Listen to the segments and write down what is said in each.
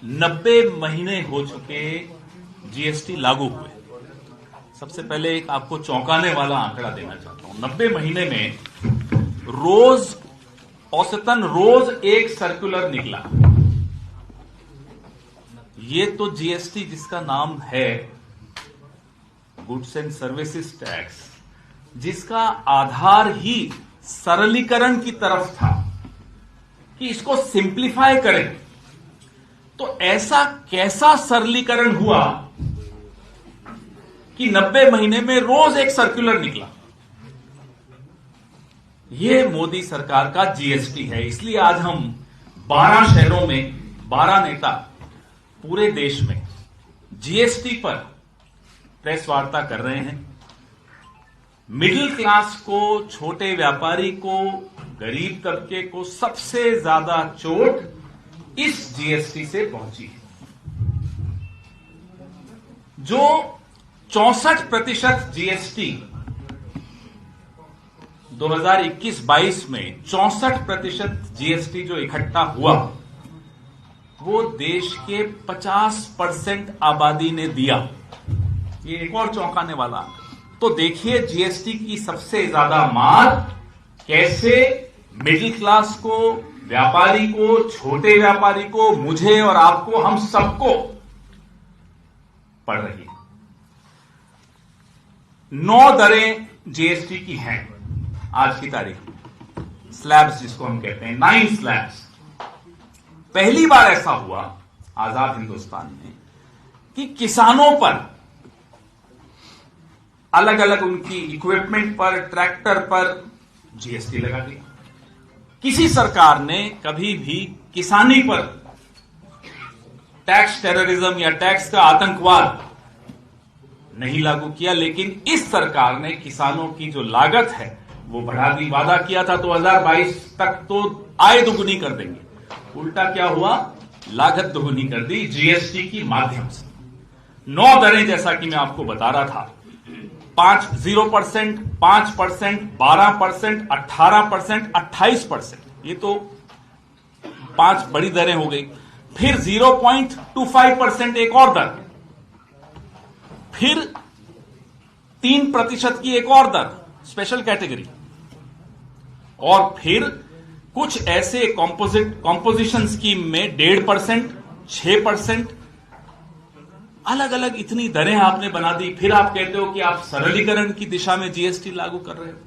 90 महीने हो चुके जीएसटी लागू हुए। सबसे पहले एक आपको चौंकाने वाला आंकड़ा देना चाहता हूं। 90 महीने में औसतन रोज एक सर्कुलर निकला। ये तो जीएसटी जिसका नाम है गुड्स एंड सर्विसेज टैक्स, जिसका आधार ही सरलीकरण की तरफ था कि इसको सिंप्लीफाई करें, तो ऐसा कैसा सरलीकरण हुआ कि 90 महीने में रोज एक सर्कुलर निकला। यह मोदी सरकार का जीएसटी है। इसलिए आज हम 12 शहरों में 12 नेता पूरे देश में जीएसटी पर प्रेस वार्ता कर रहे हैं। मिडिल क्लास को, छोटे व्यापारी को, गरीब तबके को सबसे ज्यादा चोट इस जीएसटी से पहुंची है। जो 64% जीएसटी 2021-22 में 64% जीएसटी जो इकट्ठा हुआ, वो देश के 50% आबादी ने दिया। ये एक और चौंकाने वाला। तो देखिए जीएसटी की सबसे ज्यादा मार कैसे मिडिल क्लास को, व्यापारी को, छोटे व्यापारी को, मुझे और आपको, हम सबको पड़ रही है। 9 दरें जीएसटी की हैं आज की तारीख में, स्लैब्स जिसको हम कहते हैं, 9 स्लैब्स। पहली बार ऐसा हुआ आजाद हिंदुस्तान में कि किसानों पर अलग अलग उनकी इक्विपमेंट पर, ट्रैक्टर पर जीएसटी लगा दिया। किसी सरकार ने कभी भी किसानी पर टैक्स टेररिज्म या टैक्स का आतंकवाद नहीं लागू किया, लेकिन इस सरकार ने किसानों की जो लागत है वो बढ़ा दी। वादा किया था 2022 तक तो आय दुगुनी कर देंगे, उल्टा क्या हुआ, लागत दुगुनी कर दी जीएसटी की माध्यम से। 9 दरें जैसा कि मैं आपको बता रहा था, 0%, 5%, 12%, 18%, 28%, ये तो 5 बड़ी दरें हो गई। फिर 0.25% एक और दर, फिर 3% की एक और दर स्पेशल कैटेगरी, और फिर कुछ ऐसे कॉम्पोजिशन स्कीम में 1.5%, 6%, अलग अलग इतनी दरें आपने बना दी। फिर आप कहते हो कि आप सरलीकरण की दिशा में जीएसटी लागू कर रहे हो।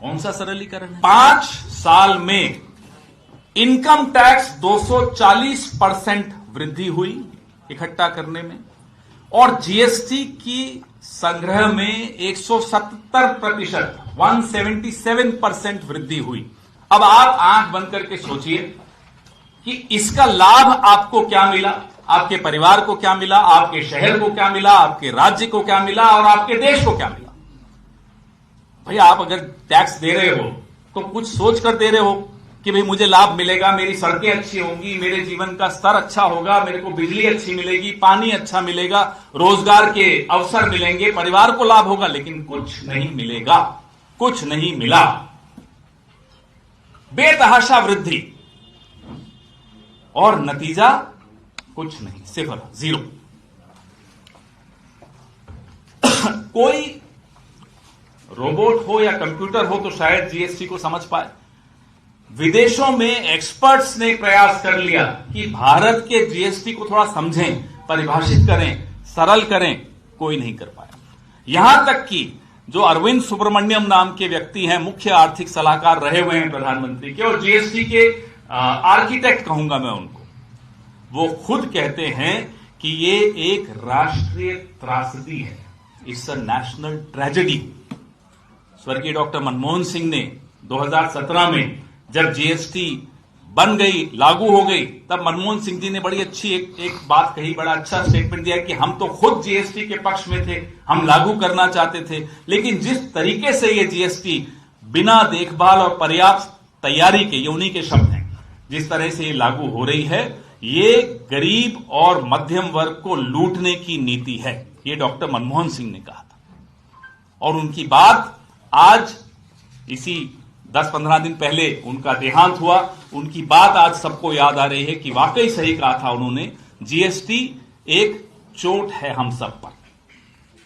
कौन सा सरलीकरण है? 5 साल में इनकम टैक्स 240% वृद्धि हुई इकट्ठा करने में, और जीएसटी की संग्रह में 177%, 177% वृद्धि हुई। अब आप आंख बंद करके सोचिए कि इसका लाभ आपको क्या मिला, आपके परिवार को क्या मिला, आपके शहर को क्या मिला, आपके राज्य को क्या मिला, और आपके देश को क्या मिला। भाई आप अगर टैक्स दे रहे हो तो कुछ सोच कर दे रहे हो कि भाई मुझे लाभ मिलेगा, मेरी सड़कें अच्छी होंगी, मेरे जीवन का स्तर अच्छा होगा, मेरे को बिजली अच्छी मिलेगी, पानी अच्छा मिलेगा, रोजगार के अवसर मिलेंगे, परिवार को लाभ होगा। लेकिन कुछ नहीं मिलेगा, कुछ नहीं मिला। बेतहाशा वृद्धि और नतीजा कुछ नहीं, 0। कोई रोबोट हो या कंप्यूटर हो तो शायद जीएसटी को समझ पाए। विदेशों में एक्सपर्ट्स ने प्रयास कर लिया कि भारत के जीएसटी को थोड़ा समझें, परिभाषित करें, सरल करें, कोई नहीं कर पाया। यहां तक कि जो अरविंद सुब्रमण्यम नाम के व्यक्ति हैं, मुख्य आर्थिक सलाहकार रहे हुए हैं प्रधानमंत्री के और जीएसटी के आर्किटेक्ट कहूंगा मैं उनको, वो खुद कहते हैं कि ये एक राष्ट्रीय त्रासदी है, इट्स अ नेशनल ट्रेजेडी। स्वर्गीय डॉक्टर मनमोहन सिंह ने 2017 में जब जीएसटी बन गई, लागू हो गई, तब मनमोहन सिंह जी ने बड़ी अच्छी एक बात कही, बड़ा अच्छा स्टेटमेंट दिया कि हम तो खुद जीएसटी के पक्ष में थे, हम लागू करना चाहते थे, लेकिन जिस तरीके से ये जीएसटी बिना देखभाल और पर्याप्त तैयारी के, ये उन्हीं के शब्द हैं, जिस तरह से ये लागू हो रही है, ये गरीब और मध्यम वर्ग को लूटने की नीति है। ये डॉक्टर मनमोहन सिंह ने कहा था, और उनकी बात आज इसी 10-15 दिन पहले उनका देहांत हुआ, उनकी बात आज सबको याद आ रही है कि वाकई सही कहा था उन्होंने। जीएसटी एक चोट है हम सब पर।